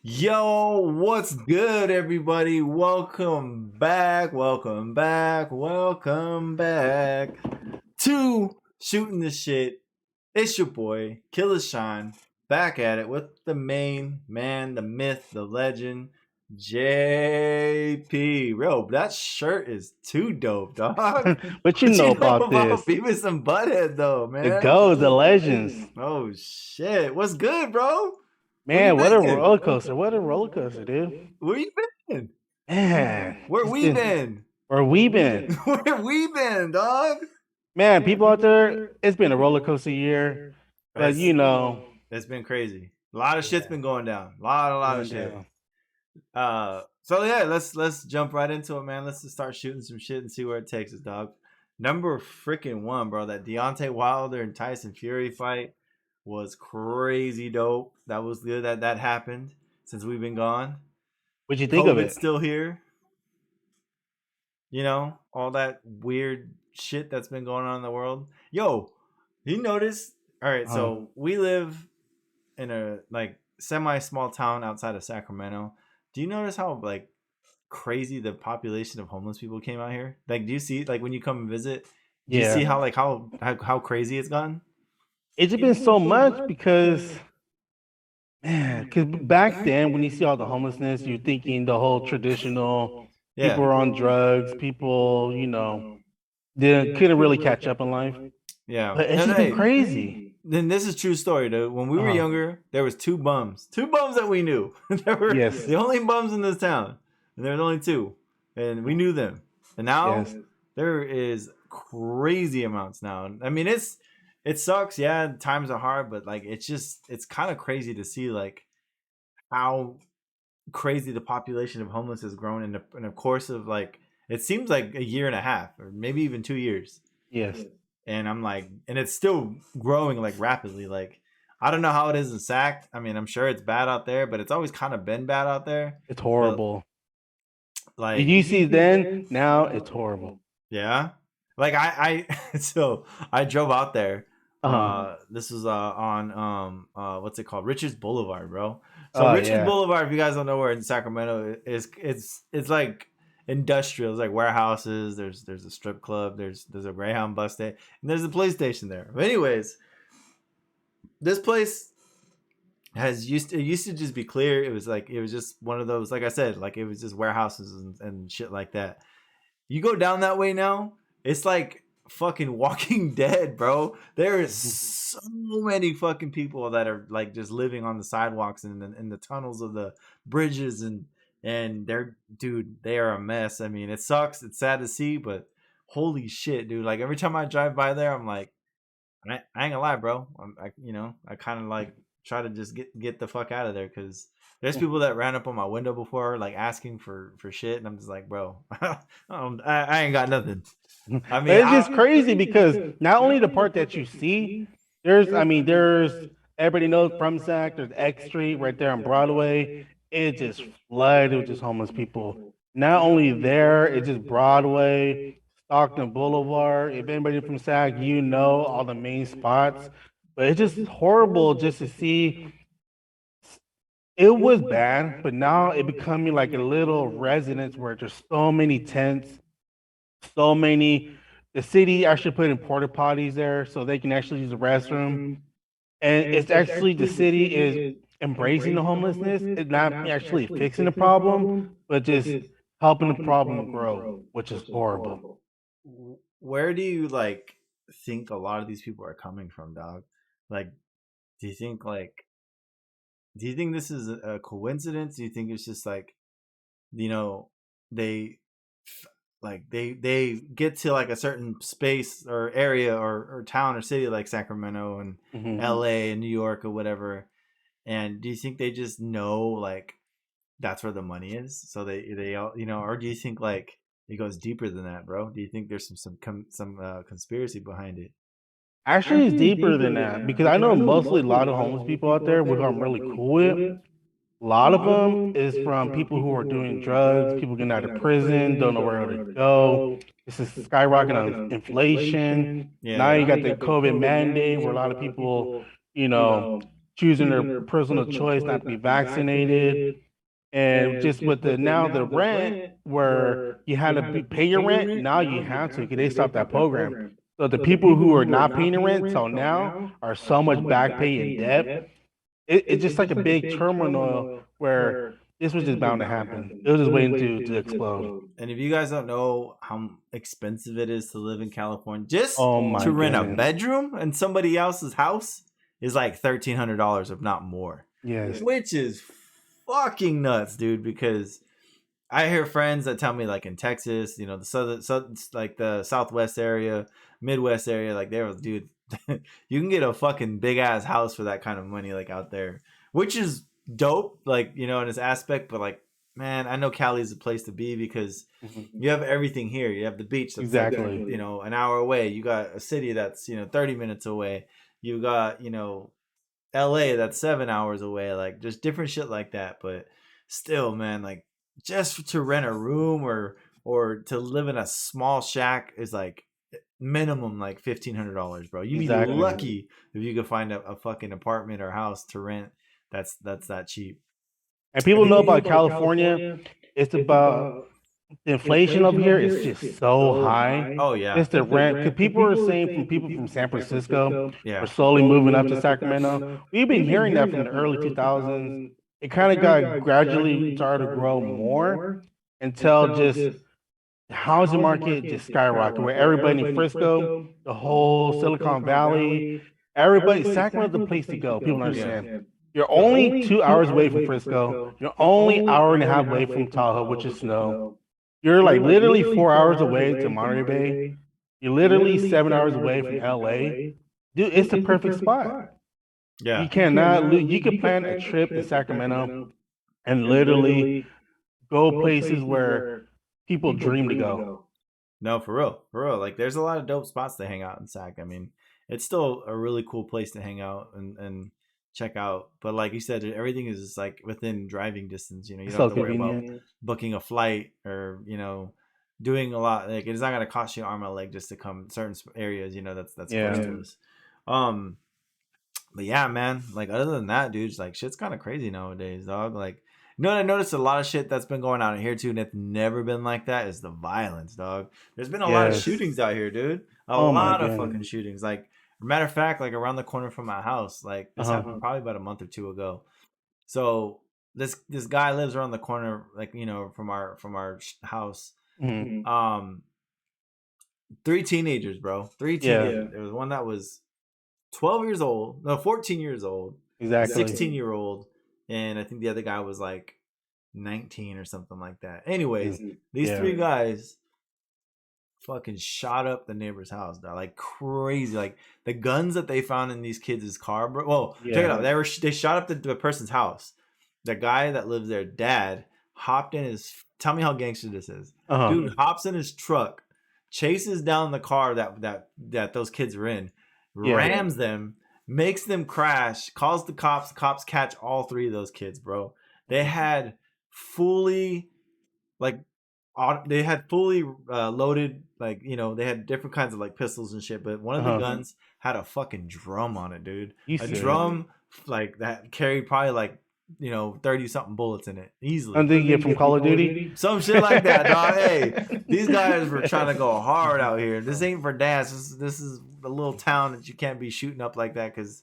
Yo, what's good, everybody? Welcome back to Shooting the Shit. It's your boy, Killer Shine, back at it with the main man, the myth, the legend, JP. Bro, that shirt is too dope, dog. What you What know you know about about this? Beavis and Butthead, though, The man? GOAT, the legends. Oh, shit. What's good, bro? Where you Man, what a been? roller coaster. What a roller coaster, dude. Where you been? Man, Where it's we been been? where we been. Where we been, dog? Man, people out there, it's been a roller coaster year. But It's you know, it's been crazy. A lot of shit's yeah, been going down. A lot of going shit. down. So yeah, let's jump right into it, man. Let's just start shooting some shit and see where it takes us, dog. Number freaking one, bro. That Deontay Wilder and Tyson Fury fight was crazy dope. That was good that happened since we've been gone. What'd you think of COVID's it? still here. All that weird shit that's been going on in the world. Yo, you notice? All right, Uh, so we live in a like semi small town outside of Sacramento. Do you notice how like crazy the population of homeless people came out here? Like, do you see like when you come and visit? Do you see yeah. how like how crazy it's gotten? It's just been so much because because back then when you see all the homelessness, you're thinking the whole traditional Yeah, people are on drugs, people, they couldn't really catch up in life. yeah. But it's And just been hey, crazy. then this is true story, dude. When we were Uh-huh. younger, there was two bums that we knew. There were Yes. the only bums in this town, and there was only two, and we knew them. And now Yes. there is crazy amounts now. I mean, it sucks. Yeah, times are hard, but like it's kind of crazy to see like how crazy the population of homeless has grown in a course of like it seems like a year and a half or maybe even 2 years. Yes. And I'm like, and it's still growing like rapidly. Like, I don't know how it is in Sac. I mean, I'm sure it's bad out there, but it's always kind of been bad out there. It's But horrible. Did like, you see then? Now it's horrible. yeah, like so I drove out there. Uh-huh. This was on what's it called, Richards Boulevard, bro. So Oh Richards yeah. Boulevard, if you guys don't know where in Sacramento is, it's like industrial. It's like warehouses. There's a strip club. There's a Greyhound bus stay, and there's a police station there. But anyways, this place it used to just be clear. It was just one of those, like I said, like it was just warehouses and shit like that. You go down that way now, it's like fucking Walking Dead, bro. There is so many fucking people that are like just living on the sidewalks and in the tunnels of the bridges, and they're, dude, they are a mess. I mean, it sucks. It's sad to see, but holy shit, dude. Like every time I drive by there, I'm like, I ain't gonna lie, bro. I kind of like try to just get the fuck out of there because there's people that ran up on my window before, like asking for shit, and I'm just like, bro, I ain't got nothing. I But mean, it's just crazy because not only the part that you see, there's everybody knows from Sac, there's X Street right there on Broadway. It just flooded with just homeless people. Not only there, it's just Broadway, Stockton Boulevard. If anybody from Sac, you know all the main spots. But it's just horrible just to see. It was bad, but now it becoming like a little residence where there's so many tents, so many. The city actually put in porta potties there so they can actually use the restroom. And it's actually the city is embracing the homelessness. It's not actually fixing the problem, but just helping the problem grow, which is horrible. where do you like think a lot of these people are coming from, dog? Like, do you think like do you think this is a coincidence? Do you think it's just like, you know they they get to like a certain space or area or town or city like Sacramento and Mhm. LA and New York or whatever, and do you think they just know like that's where the money is, so they all, or do you think like it goes deeper than that, bro? Do you think there's some conspiracy behind it? Actually, it's deeper than that because I know mostly a lot of homeless people out there, which I'm really cool with. A lot of them is from people who are doing drugs, people getting out of prison, don't know where to go. This is skyrocketing on inflation. Yeah, Now yeah. you got the COVID mandate where a lot of people, you know, choosing their personal choice not to be vaccinated. And just with the now the rent where you had to pay your rent, now you have to because they stopped that program. So the people who are not paying the rent till now are so much back pay in debt. It's just like a big turmoil where this was just bound to happen. It was just waiting to explode. And if you guys don't know how expensive it is to live in California, just Oh my to rent a goodness. bedroom in somebody else's house is like $1,300, if not more. Yes. Which is fucking nuts, dude. Because I hear friends that tell me, like in Texas, you know, the southern, like the Southwest area, Midwest area, like they're, dude, you can get a fucking big ass house for that kind of money, like out there, which is dope, like, you know, in its aspect. But like, man, I know Cali's the place to be because you have everything here. You have the beach that's Exactly. like, you know, an hour away. You got a city that's, you know, 30 minutes away. You got, you know, LA that's 7 hours away. Like just different shit like that. But still, man, like just to rent a room or to live in a small shack is like minimum like $1,500, bro. You'd Exactly. be lucky if you could find a fucking apartment or house to rent that's that cheap. And people know about California. It's about the inflation over here is just so high. Oh yeah, It's the rent. Because people are saying from people from San Francisco yeah, are slowly moving up to Sacramento. We've been hearing that from the early 2000s. It kind of got gradually started to grow more until just the housing market just skyrocketed. Where everybody in Frisco, the whole Silicon Valley, everybody, Sacramento's the place to go. People don't understand. You're only 2 hours away from Frisco. You're only hour and a half away from Tahoe, which is snow. You're like literally 4 hours away to Monterey Bay. You're literally 7 hours away from LA. Dude, it's the perfect spot. yeah. You cannot lose. You can plan a trip to Sacramento and literally go places where people dream to go. No, for real, for real. Like there's a lot of dope spots to hang out in Sac. I mean, it's still a really cool place to hang out and check out. But like you said, everything is just like within driving distance. You know, you It's don't so have to worry about convenient. booking a flight or, you know, doing a lot. Like it's not gonna cost you an arm and a leg just to come certain areas. You know, that's Yeah. close to us. Um, but yeah, man. Like other than that, dude, like shit's kind of crazy nowadays, dog. Like, you know what I noticed a lot of shit that's been going on here too, and it's never been like that. Is the violence, dog. There's been a lot of Yes. shootings out here, dude. A Oh my lot of goodness. fucking shootings. Like, matter of fact, like around the corner from my house, like this Uh-huh. happened probably about a month or two ago. So this guy lives around the corner, like, you know, from our house. Mhm. Three teenagers, bro. Three Yeah. teenagers. There was one that was 12 years old, no, 14 years old, Exactly. 16-year-old, and I think the other guy was like 19 or something like that. Anyways, these Yeah. three guys fucking shot up the neighbor's house, dog, like crazy. Like the guns that they found in these kids' car, bro. Whoa, check it Yeah. out. They shot up the person's house. The guy that lives there, dad, hopped in his. Tell me how gangster this is. Uh-huh. Dude hops in his truck, chases down the car that those kids were in, Yeah. rams them, makes them crash, calls the cops. The cops catch all three of those kids, bro. They had fully, like, they had fully loaded, like, you know, they had different kinds of like pistols and shit. But one of the Uh-huh. guns had a fucking drum on it, dude. You A serious? drum like that carried probably like, you know, 30 something bullets in it easily. I'm thinking from Call of Duty. Some shit like that, dog. Hey, these guys were trying to go hard out here. This ain't for dance. This is a little town that you can't be shooting up like that. Because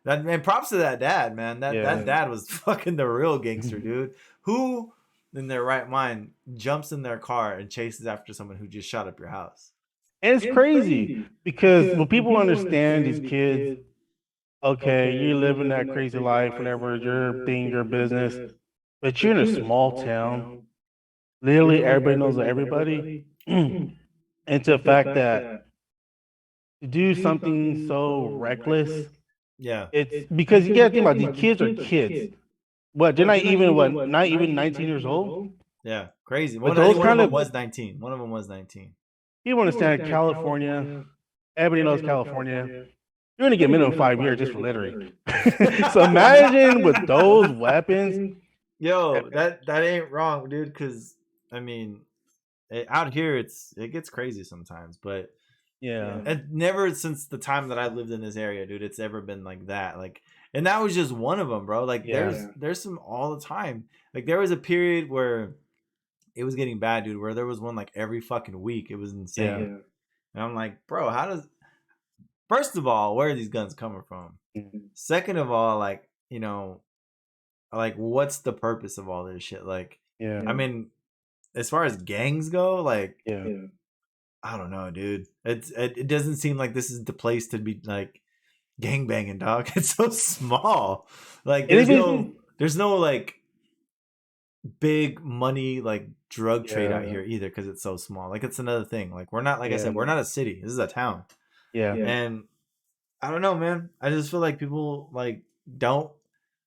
that, man, props to that dad, man. That Yeah. dad was fucking the real gangster, dude. Who in their right mind jumps in their car and chases after someone who just shot up your house? And it's crazy because when people understand these kids, okay, you're living that crazy life, whatever, your thing, your business, but you're in a small town. Literally, everybody knows everybody. And to the fact that to do something so reckless, Yeah, it's because you gotta think about it, these kids are kids. What, they're not even 19 years old? yeah, crazy. But I think those one of kind them of was 19. One of them was 19. people understand California. Everybody knows California. You're gonna get minimum 5 years just for littering. So imagine with those weapons. Yo, that ain't wrong, dude. Because I mean, out here it gets crazy sometimes, but Yeah. it never since the time that I lived in this area, dude, it's ever been like that. Like And that was just one of them, bro. Like there's some all the time. Like there was a period where it was getting bad, dude, where there was one like every fucking week. It was insane. Yeah. And I'm like, bro, how does first of all, where are these guns coming from? Second of all, like, you know, like what's the purpose of all this shit? Like, I mean, as far as gangs go, like, I don't know, dude. It doesn't seem like this is the place to be like gang banging, dog. It's so small. Like there's no like big money like drug trade out here either because it's so small. Like it's another thing. Like we're not, like I said, we're not a city. This is a town. And I don't know, man. I just feel like people like don't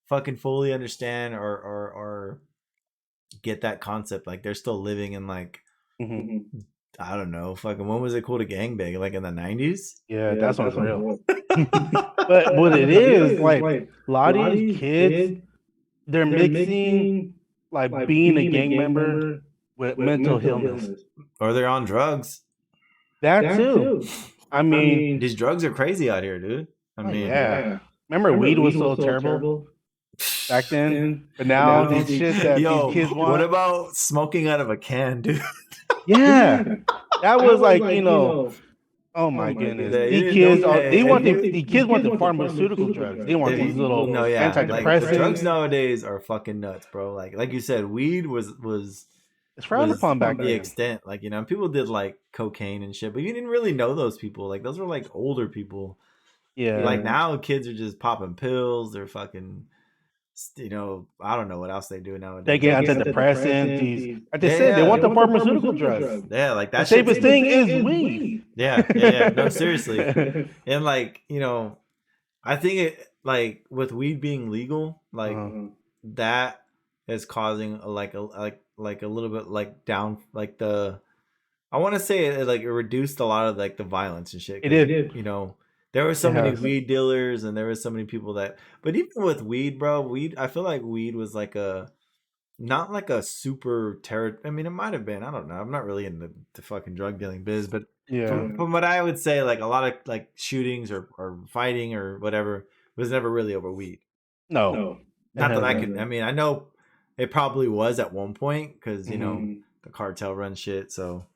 fucking fully understand or get that concept. Like they're still living in like I don't know, fucking when was it cool to gangbang? Like in the 90s? Yeah, that's what's real. But what it is, like a lot of these kids, they're mixing like being a gang member with mental illness. Or they're on drugs. That too. I mean, these drugs are crazy out here, dude. I mean, remember weed was so terrible back then, but now these shit that these kids want. What about smoking out of a can, dude? Yeah, that was like, you know, oh my goodness. These kids, the kids want the pharmaceutical drugs. They want these little antidepressants. Like, drugs nowadays are fucking nuts, bro. Like you said, weed was it's frowned upon back then. The extent, like, you know, people did like cocaine and shit, but you didn't really know those people. Like those were like older people. Yeah. Like now kids are just popping pills. They're fucking, you know, I don't know what else they do nowadays. They get antidepressants. Like they said, they want the pharmaceutical drugs. Yeah, like that. The safest thing is weed. Yeah. No, seriously. And like, you know, I think it like with weed being legal, like that is causing a little bit like down, like the, I want to say it like it reduced a lot of like the violence and shit. It did. You know, there were so many weed dealers and there were so many people that, but even with weed, bro, I feel like weed was like not like a super terror. I mean, it might have been. I don't know. I'm not really in the fucking drug dealing biz, but from what I would say, like a lot of like shootings or fighting or whatever was never really over weed. No. Not that I could. I mean, I know it probably was at one point because, you know, the cartel run shit. So,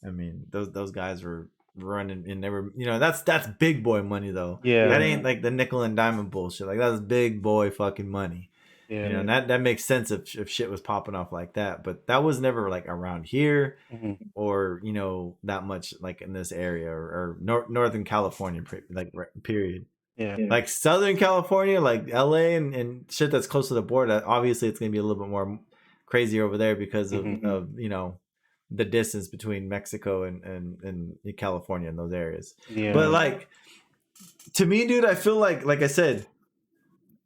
I mean, those guys were running and they were, you know, that's big boy money though. Yeah. That ain't like the nickel and diamond bullshit. Like that's big boy fucking money. Yeah. You know, and that makes sense if shit was popping off like that. But that was never like around here or, you know, that much like in this area or Northern California, like period. Yeah. Like Southern California, like LA and shit that's close to the border, obviously it's going to be a little bit more crazy over there because of you know, the distance between Mexico and California in those areas. Yeah. But like, to me, dude, I feel like I said,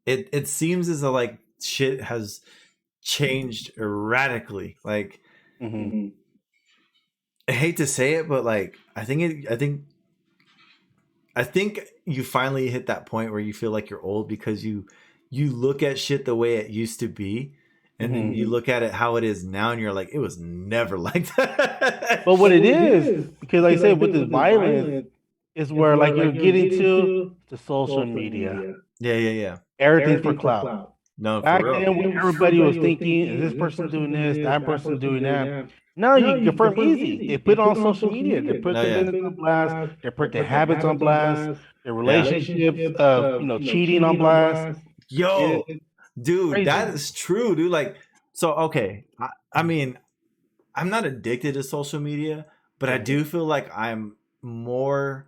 it seems as though like shit has changed radically. Like, I hate to say it, but like, I think you finally hit that point where you feel like you're old because you look at shit the way it used to be. And then you look at it how it is now, and you're like, it was never like that. But what it is, because like I said, with this violence, is where like you're getting to the social media. Yeah. Everything's for clout. No, back for real. then, when everybody was thinking, is this person doing this, that person doing that? Now you can confirm easy. They put it on social media. They put their business on blast. They put their habits on blast. Their relationships of cheating on blast. Yo. Dude, crazy. That is true, dude. Like, so, okay. I mean, I'm not addicted to social media, but I do feel like I'm more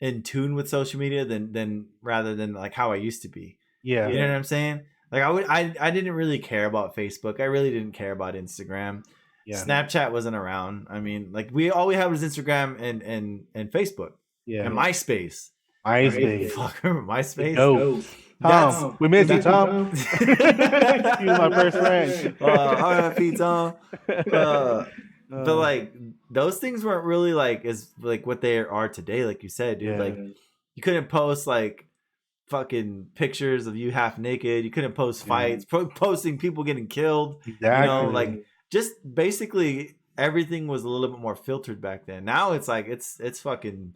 in tune with social media than rather than like how I used to be. Yeah. You know what I'm saying? Like I didn't really care about Facebook. I really didn't care about Instagram. Yeah. Snapchat wasn't around. I mean, like all we had was Instagram and Facebook. Yeah. And MySpace. Fuck, remember MySpace? No. Tom, we missed you, Tom. You were my first friend. R.I.P. Tom. But like those things weren't really like as like what they are today, like you said, dude. Like you couldn't post like fucking pictures of you half naked. You couldn't post fights, posting people getting killed. Exactly. You know, like just basically everything was a little bit more filtered back then. Now it's like it's fucking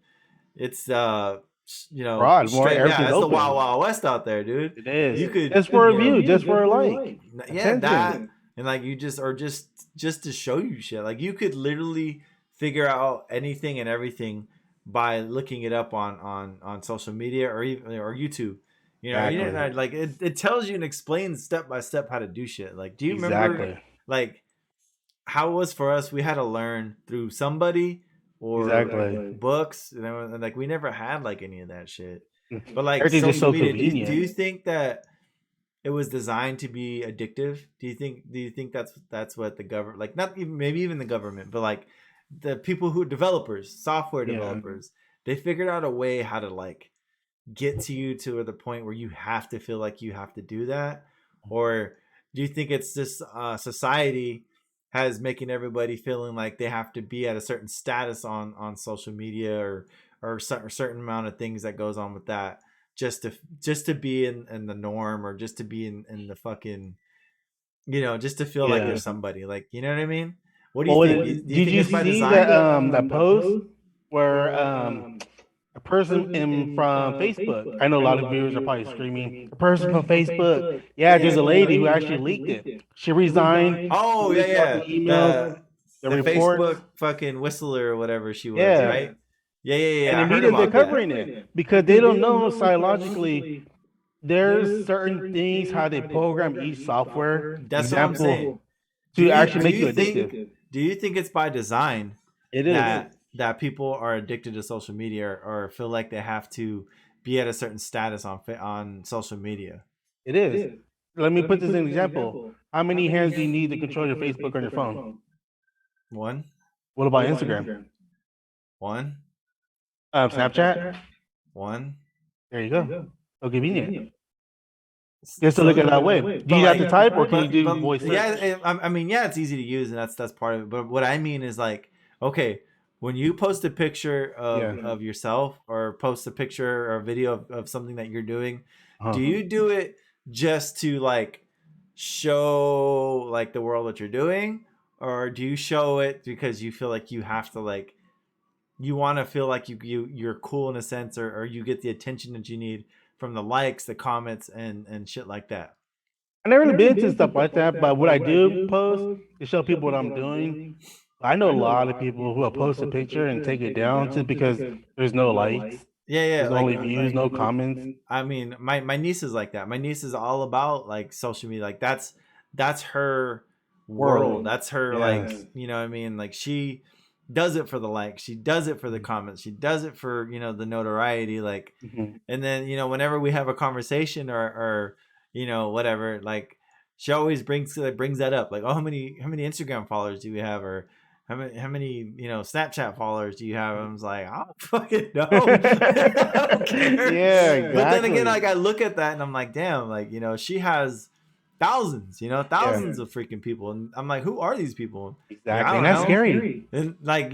Broad, more straight. Yeah, everything's it's the open. Wild Wild West out there, dude. It is. You could Just for a view, just for a like. yeah, Attention. that and like you just to show you shit. Like you could literally figure out anything and everything by looking it up on social media or even or YouTube. You know, Exactly. like it tells you and explains step by step how to do shit. Like, do you remember Exactly. like how it was for us? We had to learn through somebody or Exactly. books, and like we never had like any of that shit. But like Everything's just social so media, convenient. do you think that it was designed to be addictive? Do you think that's what the government, like, not even maybe even the government, but like the people who developers, software Yeah. developers, they figured out a way how to like get to you to the point where you have to feel like you have to do that? Or do you think it's just society has making everybody feeling like they have to be at a certain status on social media or certain amount of things that goes on with that just to be in the norm, or just to be in the fucking, just to feel like Yeah. you're somebody, like, you know what I mean? What do you Well, think? Do you did think you it's by see design? that post where a person from Facebook? I know a lot of viewers are probably screaming. A person from Facebook. Yeah, there's a lady who actually leaked it. She resigned. Oh Leaked all yeah, the emails, the the reports. Facebook fucking whistler or whatever she was, Yeah. right? Yeah. And the I heard media, they're about that. covering it because they don't know psychologically. There's certain things how they program each software. That's what I'm saying. Example to actually make you think addictive. do you think it's by design It is. that people are addicted to social media, or feel like they have to be at a certain status on social media? It is. Let me put this in an example. How many hands do you need to control your Facebook on your phone? One. What about Instagram? One. Snapchat? One. There you go. So convenient. Just to look at it that way. Do you have to type, or can you do voice search? Yeah, I mean, yeah, it's easy to use, and that's part of it. But what I mean is like, okay, when you post a picture of yourself, or post a picture or a video of something that you're doing, do you do it just to like show like the world what you're doing, or do you show it because you feel like you have to, like, you want to feel like you're cool in a sense, or you get the attention that you need from the likes, the comments, and shit like that? I never really been into stuff like that, but what I do post to show people what I'm doing. I know a lot of people who will post a picture and take it down just because there's no likes, Yeah, there's like, only views, no comments. I mean, my niece is like that. My niece is all about like social media. Like that's her world. That's her, like, you know what I mean? Like, she does it for the likes. She does it for the comments. She does it for, the notoriety. Like, and then, whenever we have a conversation or whatever, like, she always brings that up. Like, oh, how many Instagram followers do we have? Or how many Snapchat followers do you have? I was like, I don't fucking know. I don't care. Yeah, exactly. But then again, like, I look at that and I'm like, damn, like, she has thousands, thousands of freaking people, and I'm like, who are these people? Exactly, and that's scary. And like,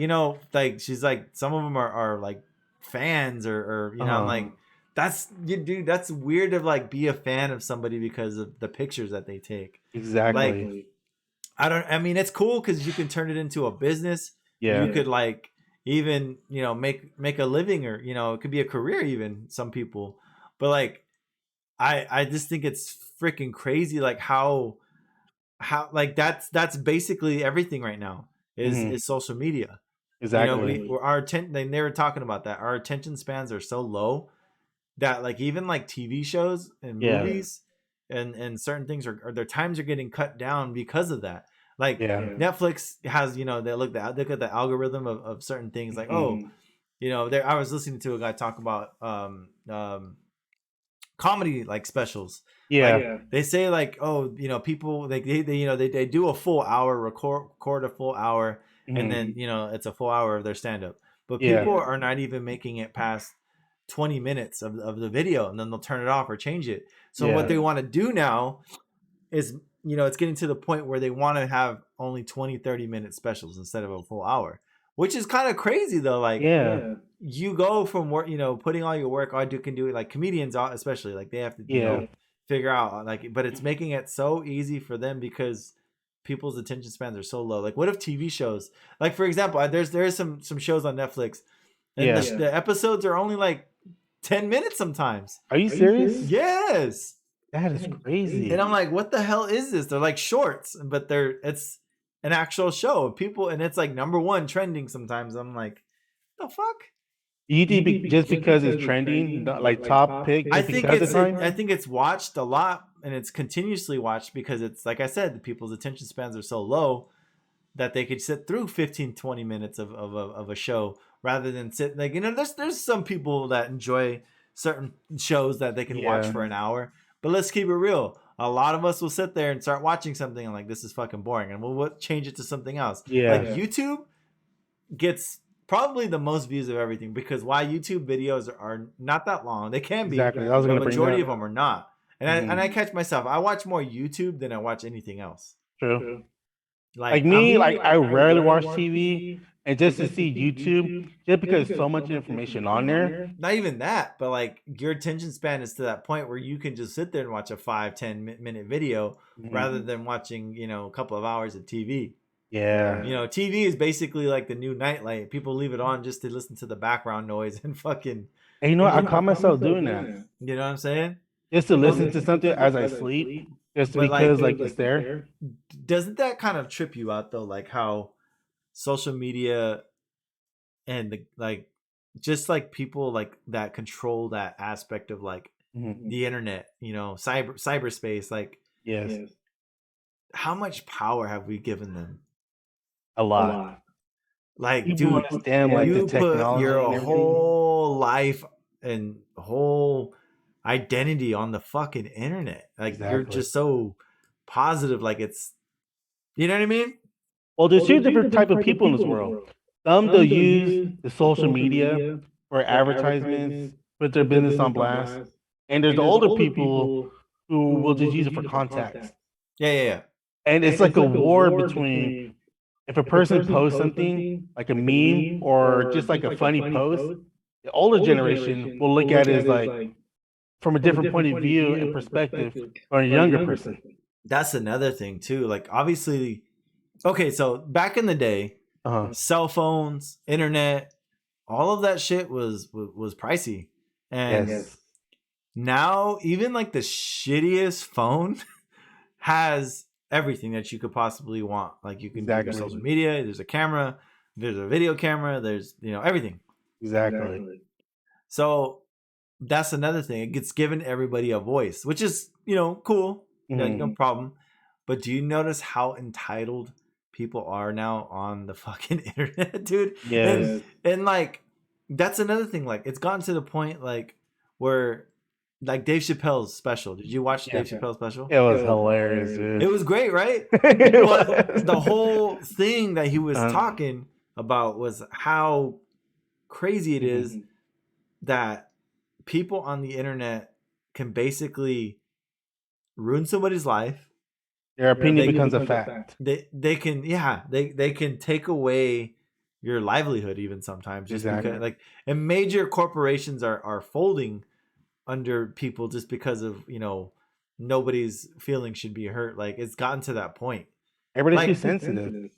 like, she's like, some of them are like fans, or I'm like, dude, that's weird to like be a fan of somebody because of the pictures that they take. Exactly. Like, I mean, it's cool because you can turn it into a business. Yeah. You could like even, make a living, or, it could be a career even, some people. But like, I just think it's freaking crazy, like how like that's basically everything right now is social media. Exactly. Our attention, they were talking about that. Our attention spans are so low that like even like TV shows and movies and certain things are their times are getting cut down because of that. Like, Netflix has, they look at the algorithm of certain things, like, I was listening to a guy talk about comedy like specials. Like, they say like, oh, people, they do a full hour, record a full hour, and then it's a full hour of their stand-up, but people are not even making it past 20 minutes of the video, and then they'll turn it off or change it. So what they want to do now is, it's getting to the point where they want to have only 20-30 minute specials instead of a full hour, which is kind of crazy though. Like, you go from work, putting all your work, all you can do it, like comedians especially, like, they have to figure out, like, but it's making it so easy for them because people's attention spans are so low. Like, what if TV shows, like, for example, there's some shows on Netflix, and the episodes are only like 10 minutes sometimes. Are you serious? Yes. That is crazy. And I'm like, what the hell is this? They're like shorts, but it's an actual show. People, and it's like #1 trending sometimes. I'm like, the fuck? You think just because it's trending, not like top pick, I just think because of it's time? I think it's watched a lot and it's continuously watched because it's like I said, the people's attention spans are so low that they could sit through 15, 20 minutes of a show rather than sit like, there's some people that enjoy certain shows that they can watch for an hour. But let's keep it real. A lot of us will sit there and start watching something and like, this is fucking boring, and we'll change it to something else. Yeah. Like YouTube gets probably the most views of everything because why YouTube videos are not that long. They can be, Exactly. I was but gonna the bring majority that of them are not. And I catch myself. I watch more YouTube than I watch anything else. True. Like me, I rarely watch TV, and just to see YouTube, just because so much information on there. Not even that, but like your attention span is to that point where you can just sit there and watch a 5-10 minute video rather than watching, a couple of hours of TV. Yeah. TV is basically like the new nightlight. People leave it on just to listen to the background noise and fucking. And you know what? I caught myself doing that. You know what I'm saying? Just to listen to something as I sleep, just because like it's there. Doesn't that kind of trip you out though? Like how social media and just like people like that control that aspect of like the internet, cyberspace, like yes. How much power have we given them? A lot. Like, you dude, understand like you the technology, put your whole life and whole identity on the fucking internet. Like you're just so positive, like it's, you know what I mean? Well, there's two different type of people in this world. Some they'll use the social media for advertisements, put their business on blast, and there's the older people who will just use it for context. Yeah. And it's like a war between if a person posts something like a meme or just like a funny post, the older generation will look at it as like from a different point of view and perspective from a younger person. That's another thing too. Like obviously, okay, so back in the day, cell phones, internet, all of that shit was pricey, and now even like the shittiest phone has everything that you could possibly want. Like you can do your social media, there's a camera, there's a video camera, there's everything. Exactly. So that's another thing. It gets given everybody a voice, which is cool, like, no problem. But do you notice how entitled people are now on the fucking internet, dude? Yes. And like that's another thing. Like it's gotten to the point like where like Dave Chappelle's special. Did you watch Dave Chappelle's special? It was hilarious, dude. It was great, right? The whole thing that he was talking about was how crazy it is that people on the internet can basically ruin somebody's life. Their opinion becomes a fact. They can take away your livelihood even sometimes just because like, and major corporations are folding under people just because of nobody's feelings should be hurt. Like it's gotten to that point. Everybody's too sensitive.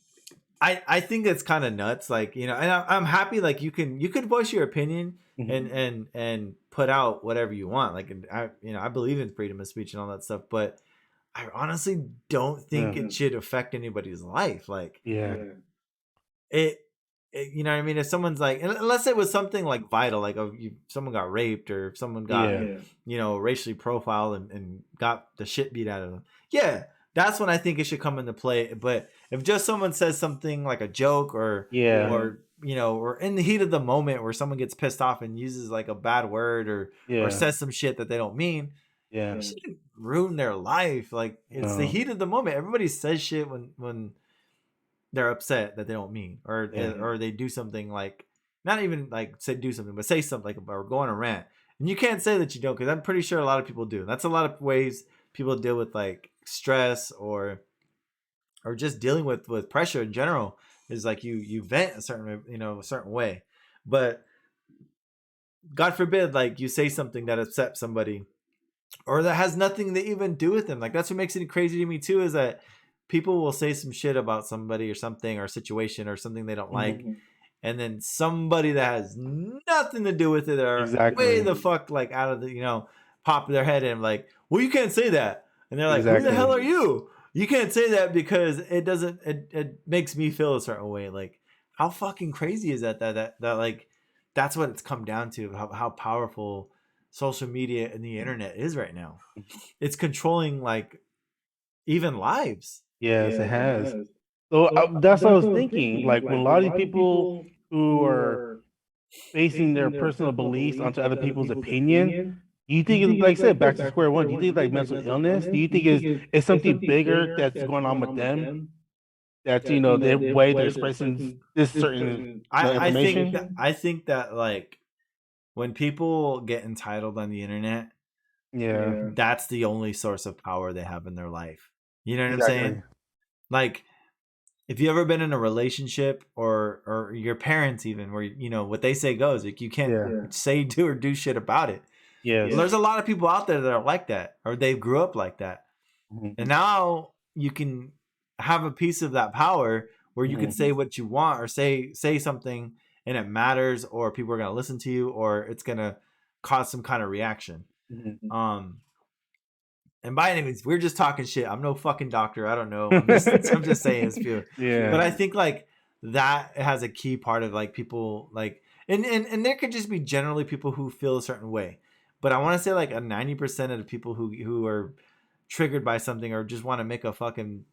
I think it's kind of nuts. Like and I'm happy like you could voice your opinion and put out whatever you want. Like I believe in freedom of speech and all that stuff, but I honestly don't think it should affect anybody's life. Like it you know what I mean? If someone's like, unless it was something like vital, like someone got raped or if someone got, racially profiled and got the shit beat out of them. Yeah, that's when I think it should come into play. But if just someone says something like a joke or or in the heat of the moment where someone gets pissed off and uses like a bad word or says some shit that they don't mean, it shouldn't ruin their life. Like it's the heat of the moment. Everybody says shit when they're upset that they don't mean or they do something like not even like do something but say something like or go on a rant, and you can't say that you don't because I'm pretty sure a lot of people do. That's a lot of ways people deal with like stress or just dealing with pressure in general is like you vent a certain way. But God forbid like you say something that upsets somebody or that has nothing to even do with them. Like that's what makes it crazy to me too, is that people will say some shit about somebody or something or situation or something they don't like, and then somebody that has nothing to do with it are way Exactly. the fuck like out of the, you know, pop their head and like, well, you can't say that, and they're like, who the hell are Exactly. you? You can't say that because it doesn't. It makes me feel a certain way. Like, how fucking crazy is that? That like, that's what it's come down to. How powerful social media and the internet is right now. It's controlling like even lives. Yes, it has. So that's what I was thinking. Like when a lot of these people who are basing their personal beliefs onto other people's opinion, do you think it's like I said, back to square one? Do you think like mental illness? Do you think it's something bigger that's going on with them? That the way they're expressing this certain information. I think that like when people get entitled on the internet, Yeah, that's the only source of power they have in their life. You know what I'm saying? exactly. Like, if you ever been in a relationship or your parents even where you know what they say goes, like you can't Yeah. say do or do shit about it. Yes. Well, there's a lot of people out there that are like that or they grew up like that. Mhm. And now you can have a piece of that power where you can say what you want or say something and it matters or people are going to listen to you or it's going to cause some kind of reaction. Mhm. And by any means, we're just talking shit. I'm no fucking doctor. I don't know. I'm just saying it's pure. Yeah. But I think like that has a key part of like people like and there could just be generally people who feel a certain way. But I want to say like a 90% of the people who are triggered by something or just want to make a fucking,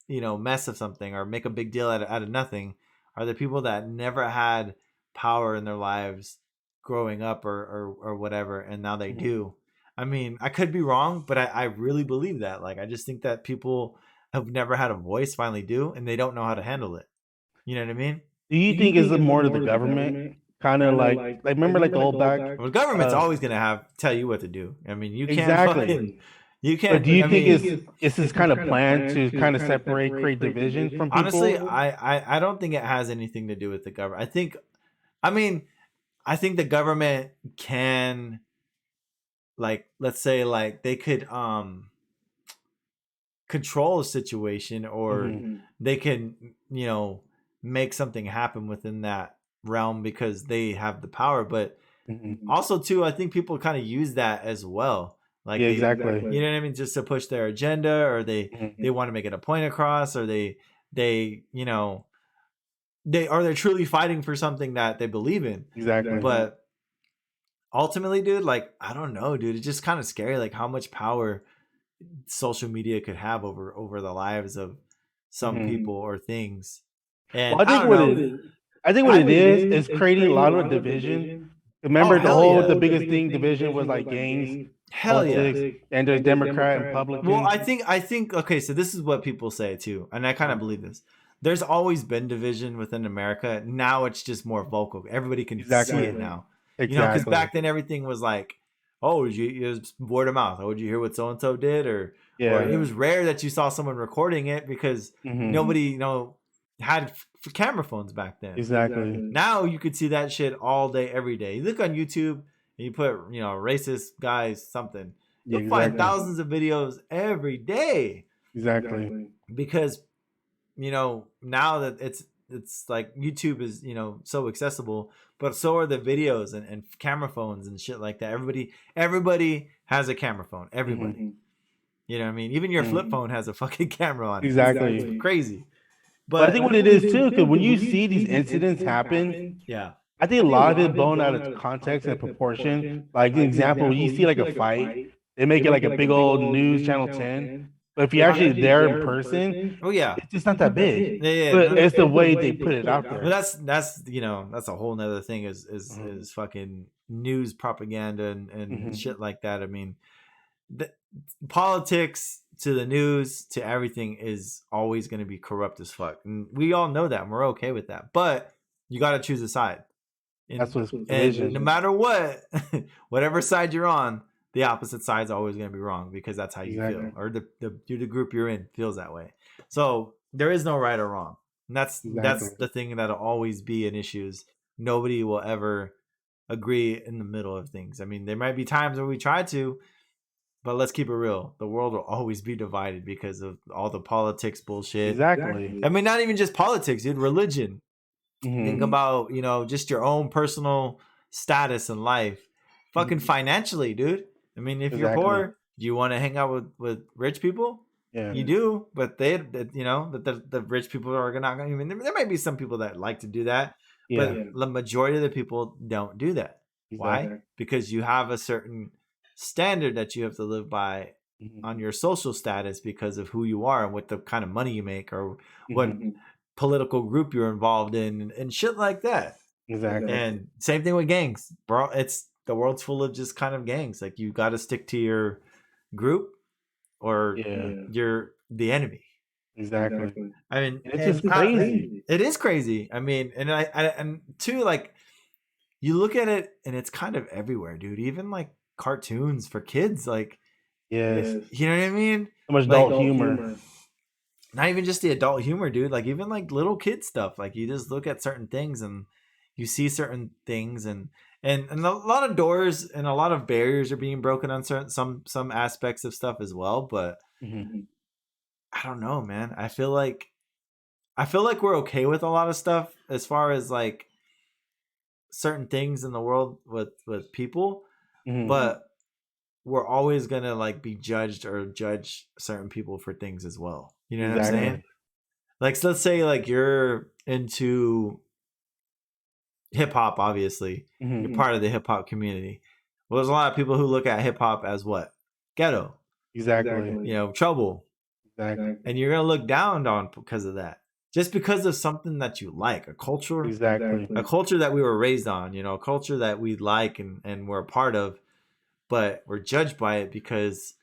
you know, mess of something or make a big deal out of nothing are the people that never had power in their lives growing up or whatever, and now they do. I mean, I could be wrong, but I really believe that. Like, I just think that people have never had a voice finally do, and they don't know how to handle it. You know what I mean? Do you think it's more to the government? Kind of like remember like the old back. Well, the government's always gonna have tell you what to do. I mean, you can't Exactly. fucking, you But can't. do you I think mean, it's this kind of plan to kind of separate, create division from honestly, people? I don't think it has anything to do with the government. I mean, I think the government can, like, let's say, like they could control a situation or they can, you know, make something happen within that realm because they have the power. But also too, I think people kind of use that as well. Like Yeah, they, exactly. you know what I mean, just to push their agenda, or they want to make it a point across, or they you know they're truly fighting for something that they believe in. Exactly. But ultimately, dude, like I don't know, dude, it's just kind of scary, like how much power social media could have over the lives of some people or things. And Well, I don't know. I think what it is creating a lot of division. Oh Remember hell yeah! the biggest thing division was like gangs, Hell yeah! politics, and there's Democrat and Republican. Well, I think okay, so this is what people say too, and I kind of believe this. There's always been division within America. Now it's just more vocal. Everybody can see it now. You know, because back then everything was like, oh, it was word of mouth. Oh, did you hear what so and so did? Or it was rare that you saw someone recording it because nobody, you know, had camera phones back then. Exactly. Now you could see that shit all day, every day. You look on YouTube and you put, you know, racist guys something. You'll find thousands of videos every day. Exactly. Because, you know, now that it's like YouTube is, you know, so accessible, but so are the videos and camera phones and shit like that. Everybody has a camera phone. Everybody. You know what I mean? Even your flip phone has a fucking camera on it. Exactly. It's crazy. But I think what it is too, because when you see these incidents happen, yeah, I think a lot of it blown out of context and proportion. Like an example, when you see like a fight, they make it like a big old news channel 10. But if you're actually there in person, oh yeah, it's just not that big. yeah. But it's the way they put it out there. Well, that's you know, that's a whole nother thing is fucking news propaganda and shit like that. I mean, the politics to the news to everything is always going to be corrupt as fuck, and we all know that, and we're okay with that. But you got to choose a side. That's what's and no matter what, whatever side you're on, the opposite side's always going to be wrong because that's how you feel, or the group you're in feels that way. So there is no right or wrong. And that's the thing that'll always be an issue. Is nobody will ever agree in the middle of things. I mean, there might be times where we try to, but let's keep it real. The world will always be divided because of all the politics bullshit. Exactly. I mean, not even just politics, dude. Religion. Think about, just your own personal status in life. Fucking financially, dude. I mean, if you're poor, do you want to hang out with rich people? Yeah. You do, but the rich people are not going to even. There might be some people that like to do that, but the majority of the people don't do that. Why? Because you have a certain standard that you have to live by on your social status because of who you are and what the kind of money you make or what political group you're involved in and shit like that. Exactly. And same thing with gangs, bro. It's the world's full of just kind of gangs. Like you got to stick to your group or you're the enemy. Exactly. I mean, it's just crazy. It is crazy. I mean, and too, like you look at it and it's kind of everywhere, dude. Even like cartoons for kids, like you know what I mean? So much adult humor. Not even just the adult humor, dude. Like even like little kid stuff. Like you just look at certain things and you see certain things and a lot of doors and a lot of barriers are being broken on some aspects of stuff as well. But I don't know, man. I feel like we're okay with a lot of stuff as far as like certain things in the world with people, but we're always gonna like be judged or judge certain people for things as well. You know what I'm saying? Like, so let's say like you're into hip hop, obviously. You're part of the hip hop community. Well, there's a lot of people who look at hip hop as what? Ghetto. Exactly. Trouble. Exactly. And you're gonna look down on because of that. Just because of something that you like, a culture, a culture that we were raised on, a culture that we like and we're a part of, but we're judged by it because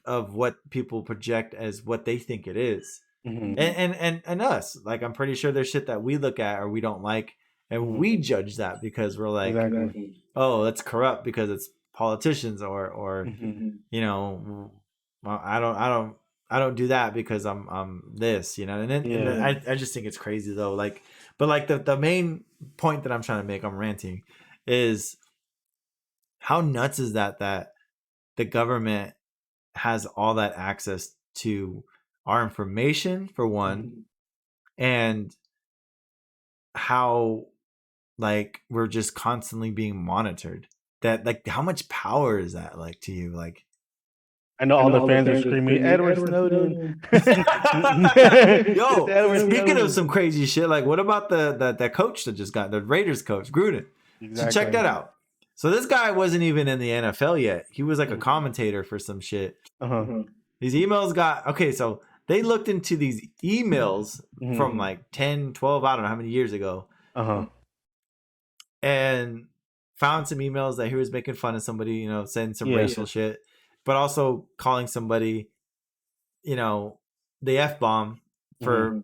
of what people project as what they think it is. And us, like I'm pretty sure there's shit that we look at or we don't like, and we judge that because we're like, oh, that's corrupt because it's politicians or well, I don't do that because I'm this, and I just think it's crazy though. Like, but like the main point that I'm trying to make, I'm ranting, is how nuts is that the government has all that access to our information for one, and how like we're just constantly being monitored. That like how much power is that like to you? Like I know all the fans are screaming, Edward Snowden. Yo, speaking of some crazy shit, like what about the coach that just got the Raiders coach, Gruden? So check that out. So this guy wasn't even in the NFL yet. He was like a commentator for some shit. These emails so they looked into these emails from like 10, 12, I don't know how many years ago. And found some emails that he was making fun of somebody, saying some racial shit, but also calling somebody, the F-bomb for,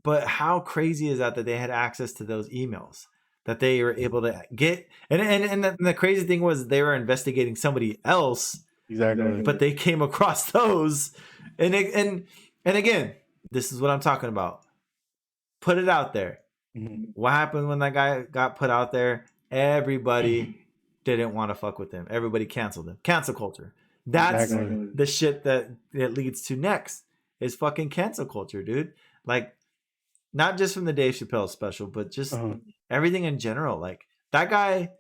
But how crazy is that they had access to those emails, that they were able to get? And the crazy thing was they were investigating somebody else. Exactly. But they came across those. And again, this is what I'm talking about. Put it out there. What happened when that guy got put out there? Everybody didn't want to fuck with him. Everybody canceled him. Cancel culture. That's the shit that it leads to next is fucking cancel culture, dude. Like, not just from the Dave Chappelle special, but just everything in general. Like, that guy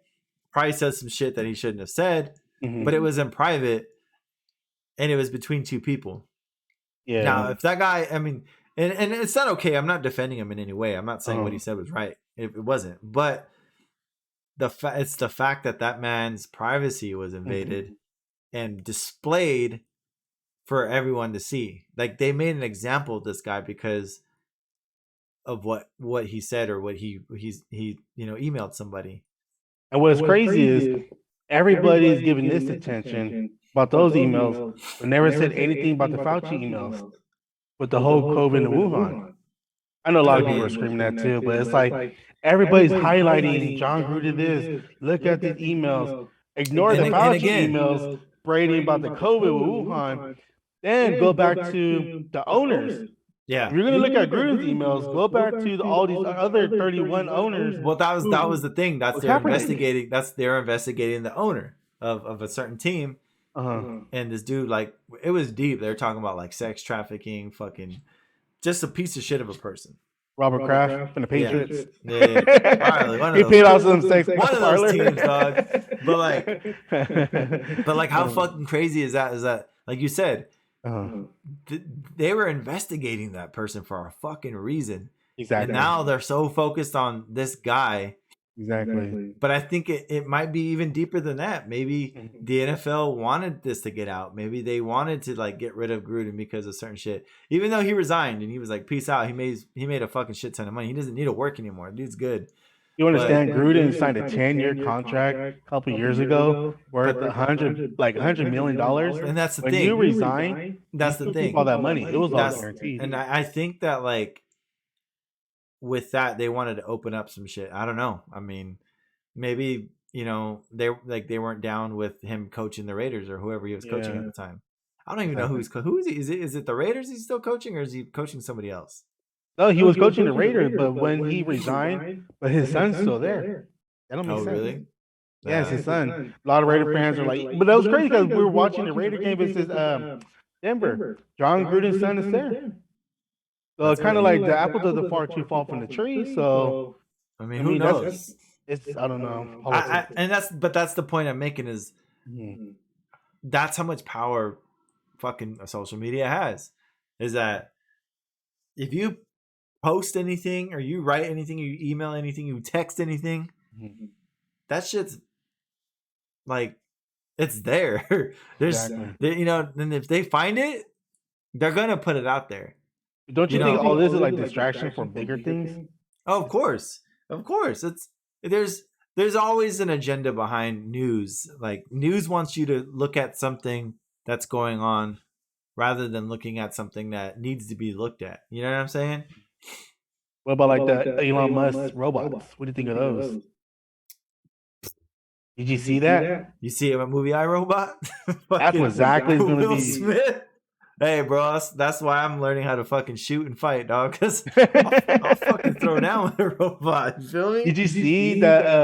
probably said some shit that he shouldn't have said, but it was in private and it was between two people. Yeah. Now, if that guy, I mean, and it's not okay. I'm not defending him in any way. I'm not saying what he said was right. It wasn't. But it's the fact that man's privacy was invaded and displayed for everyone to see. Like, they made an example of this guy because of what he said or what he emailed somebody. And what's crazy is everybody's giving this attention about those emails, but never said anything about the Fauci emails with the whole COVID in Wuhan. I know a lot of people are screaming that too, but it's like everybody's highlighting John Gruden this. Look at these emails. Ignore the Fauci emails braiding about the COVID with Wuhan. Then go back to the owners. Yeah, if you're gonna look at Gruden's emails, go back to all these other 31 owners. Well, that was the thing. They're investigating. They're investigating the owner of a certain team. And this dude, like, it was deep. They're talking about like sex trafficking, fucking just a piece of shit of a person. Robert Kraft from the Patriots. Yeah. Probably one of He those. paid off some sex One of parlor. those teams, dog. But like, how fucking crazy is that? Is that, like you said, they were investigating that person for a fucking reason. Exactly. And now they're so focused on this guy. Exactly. But I think it might be even deeper than that. Maybe the NFL wanted this to get out. Maybe they wanted to like get rid of Gruden because of certain shit. Even though he resigned and he was like, peace out. He made a fucking shit ton of money. He doesn't need to work anymore. Dude's good. You understand? Gruden signed a 10-year contract a couple years ago, worth $100 million. And that's the when thing. you resign, that's the thing. All that money, it was all guaranteed. And I think that like with that, they wanted to open up some shit. I don't know. I mean, maybe they weren't down with him coaching the Raiders or whoever he was coaching at the time. I don't even know who is he. Is it the Raiders he's still coaching, or is he coaching somebody else? No, he was coaching the Raiders, but when he resigned, but his son's still there. That don't make sense. Really? Yeah, it's his son. A lot of Raider fans are like, but that was crazy because we were watching the Raider game versus Denver. John Gruden's son is there. So it's kind of like the apple doesn't fall from the tree. So I mean, who knows? I don't know. And that's the point I'm making is that's how much power fucking social media has. Is that if you post anything or you write anything, you email anything, you text anything, that shit's like, it's there. There's, and if they find it, they're gonna put it out there. Don't you think all this is like distraction for bigger things? Oh, of course. It's there's always an agenda behind news. Like news wants you to look at something that's going on rather than looking at something that needs to be looked at. You know what I'm saying? What about like the Elon Musk robots? What do you think of those? Did you see that? You see a movie iRobot? That's what exactly is going to be. Smith. Hey, bro, that's why I'm learning how to fucking shoot and fight, dog. Because I'll fucking throw down with a robot. You feel me? Did you see that?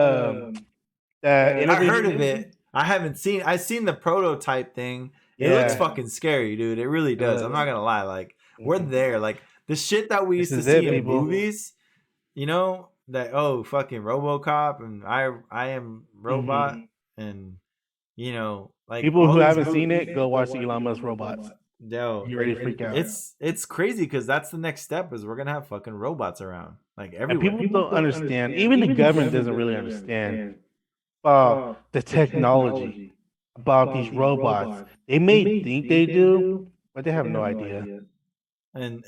I heard of it. I haven't seen. I've seen the prototype thing. It looks fucking scary, dude. It really does. I'm not gonna lie. Like we're there. Like the shit that we used to see in movies. You know that fucking RoboCop and I am Robot and like people who haven't seen it, go watch the Elon Musk robots. No, you ready to freak out? It's crazy because that's the next step is we're gonna have fucking robots around like everywhere. And people don't understand. Even the government doesn't really understand the technology about these robots. They may think they do, but they have no idea. And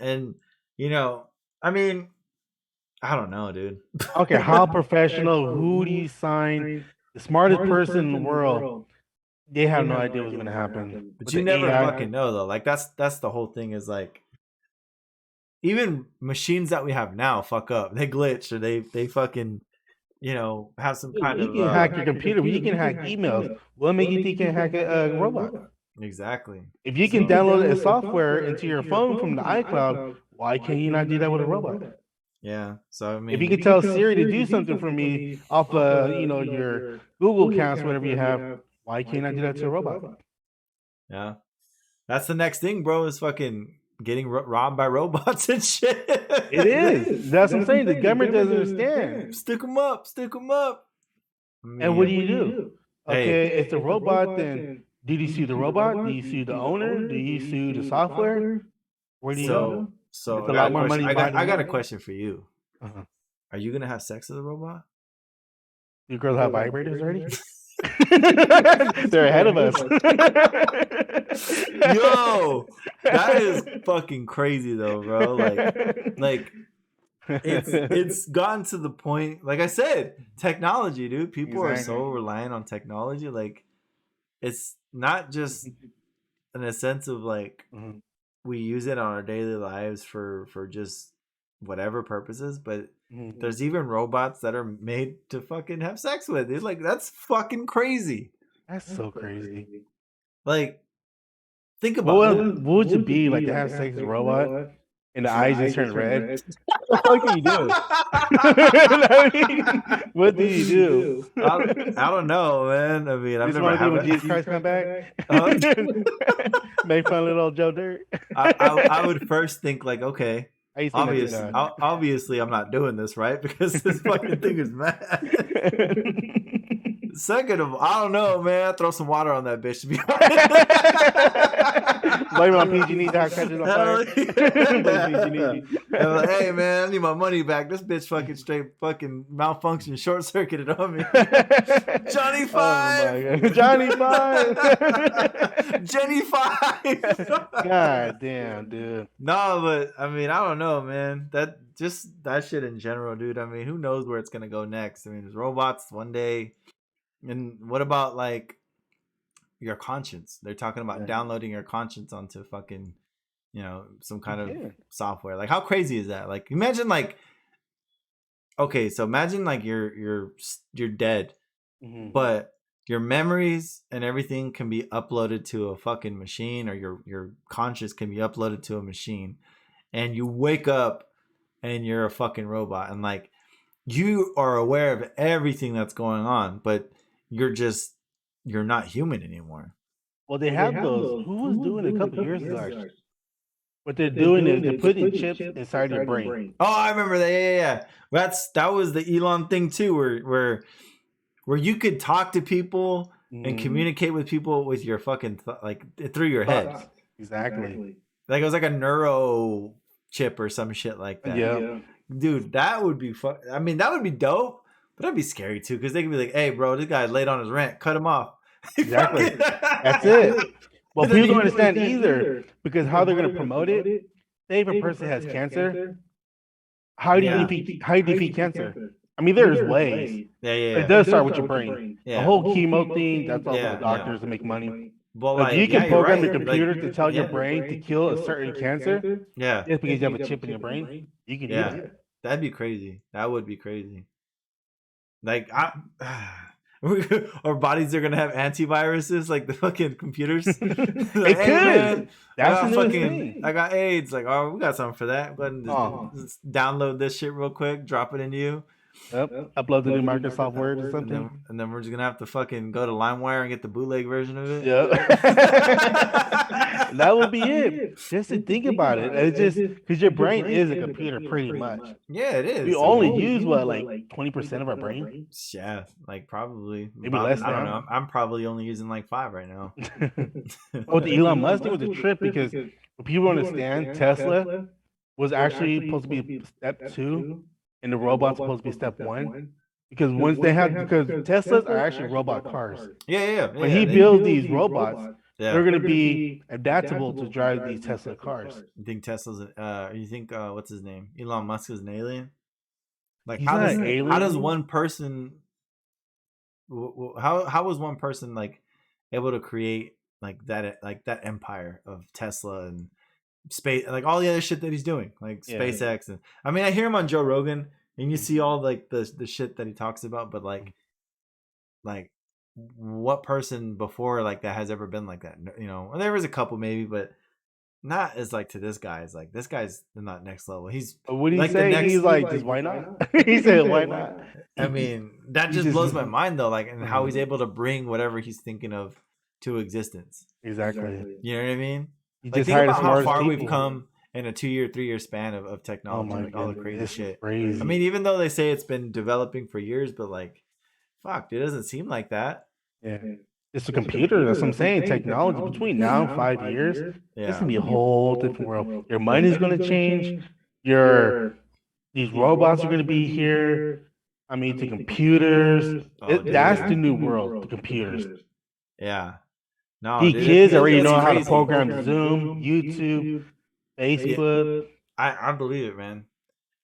I mean, I don't know, dude. Okay, how professional? Who do you sign? The smartest person in the world. They have no idea what's going to happen. But you never fucking know, though. Like, that's the whole thing is, like, even machines that we have now fuck up. They glitch or they fucking, have some kind of... You can hack your computer, but you can hack emails. What makes you think you can hack a robot? Exactly. If you can download a software into your phone from the iCloud, why can you not do that with a robot? Yeah. So, I mean... If you can tell Siri to do something for me off your Google accounts, whatever you have, why can't I do that to a robot? Yeah. That's the next thing, bro, is fucking getting robbed by robots and shit. It is. That's what I'm saying. The government doesn't understand. Stick them up. I mean, and what do you do? Okay, it's a robot, then did you sue the robot? Do you sue the owner? Do you sue the software? Where do you go? So it's a lot more money. I got a question for you. Are you going to have sex with a robot? You girls have vibrators already? They're ahead of us. Yo, that is fucking crazy though, bro. Like it's gotten to the point, like I said, technology, dude. People are so reliant on technology. Like it's not just in a sense of like we use it on our daily lives for just whatever purposes, but there's even robots that are made to fucking have sex with. It's like, that's fucking crazy. That's so crazy. Like, think about it. What would it be like to have sex with a robot and the eyes just turn red? What the fuck can you do? What do you do? I don't know, man. I mean, I've never had when Jesus Christ come back. Make fun of little Joe Dirt. I would first think like, okay, I used to think that's Obviously, I'm not doing this right because this fucking thing is mad. Second of all, I don't know, man. Throw some water on that bitch to be Blame it on PG&E that catches on fire. Blame PG&E. Like, hey, man, I need my money back. This bitch fucking straight fucking malfunctioned, short circuited on me. Johnny Five. Oh Johnny Five. Jenny Five. God damn, dude. No, but I mean, I don't know, man. That shit in general, dude. I mean, who knows where it's gonna go next? I mean, there's robots one day. And what about like your conscience? They're talking about downloading your conscience onto fucking, some kind of software. Like, how crazy is that? Like, imagine like, okay, so imagine like you're dead, but your memories and everything can be uploaded to a fucking machine, or your conscience can be uploaded to a machine, and you wake up and you're a fucking robot, and like you are aware of everything that's going on, but you're not human anymore. Well, they have those. Who was doing it a couple years ago? What they're doing is they're putting chips inside your brain. Oh, I remember that. Yeah. That was the Elon thing too, where you could talk to people and communicate with people with your fucking like through your head. Exactly. Like it was like a neuro chip or some shit like that. Yeah. Dude, that would be fun. I mean, that would be dope. But that'd be scary too, because they could be like, "Hey, bro, this guy's late on his rent. Cut him off." Exactly. That's it. Well, people don't understand either, because how they're going to promote it. Say if a person has cancer, how do you defeat cancer? I mean, there's ways. Yeah. It does start with your brain. Yeah. The whole chemo thing, that's all for the doctors to make money. But like, you can program your computer to tell your brain to kill a certain cancer. Yeah. Just because you have a chip in your brain, you can do that. That'd be crazy. That would be crazy. Like, our bodies are gonna have antiviruses like the fucking computers. Like, it could. Man, that's the thing. I got AIDS. Like, oh, we got something for that. Go ahead and just download this shit real quick. Drop it into you. Yep. Upload the new Microsoft Word or something. And then we're just gonna have to fucking go to LimeWire and get the bootleg version of it. Yep. That would be it. Just to think about it. It's just because your brain is a computer pretty much. Yeah, it is. We only use what, like 20% of our brain? Yeah, like probably. Maybe less. I don't know. I'm probably only using like 5 right now. Oh, the Elon Musk thing was a trip, because what people understand, Tesla was actually supposed to be step 2. And the robot's supposed to be step 1, because once because Teslas are actually robot cars. Yeah. When he builds these robots, they're going to be adaptable to drive these Tesla cars. You think Tesla's? You think what's his name? Elon Musk is an alien? Like He's not an alien. How does one person? How was one person like able to create like that empire of Tesla and space, like all the other shit that he's doing, like SpaceX? And I mean, I hear him on Joe Rogan, and you see all like the shit that he talks about, but like what person before like that has ever been like that? Well, there was a couple maybe, but not as like to this guy. It's like this guy's not next level. He's what do you say? He's like, just why not? He said, why not? I mean, that just blows my mind though, like, and how he's able to bring whatever he's thinking of to existence. Exactly. You know what I mean? Like, think about how far we've come in a 2-year, 3-year span of technology, like all the crazy shit. Crazy. I mean, even though they say it's been developing for years, but like, fuck, it doesn't seem like that. Yeah. It's a computer. That's what I'm saying. Technology between now and 5 years, it's gonna be a whole different world. Your money is gonna change. These robots are gonna be here. I mean, the computers. That's the new world. The computers. Yeah. No, the kids already know how to program Zoom, YouTube, Facebook. I believe it, man.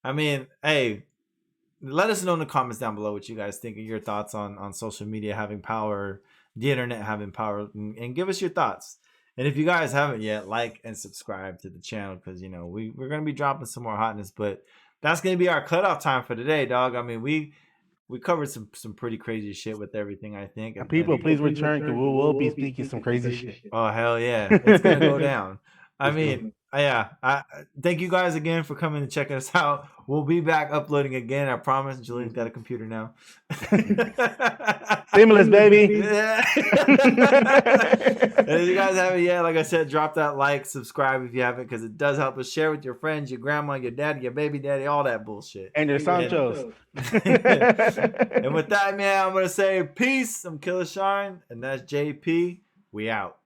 I mean, hey, let us know in the comments down below what you guys think of your thoughts on social media having power, the internet having power, and give us your thoughts. And if you guys haven't yet, like and subscribe to the channel, because we're gonna be dropping some more hotness, but that's gonna be our cutoff time for today, dog. I mean, we covered some pretty crazy shit with everything, I think. And people, please return, because we will be speaking some crazy shit. Oh hell yeah, it's gonna go down. I mean, Yeah. Thank you guys again for coming and checking us out. We'll be back uploading again. I promise. Julian's got a computer now. Stimulus, baby. Yeah. And if you guys haven't yet, like I said, drop that like, subscribe if you haven't, because it does help us. Share with your friends, your grandma, your daddy, your baby daddy, all that bullshit. And your Sanchos. And with that, man, I'm gonna say peace. I'm Killer Shine, and that's JP. We out.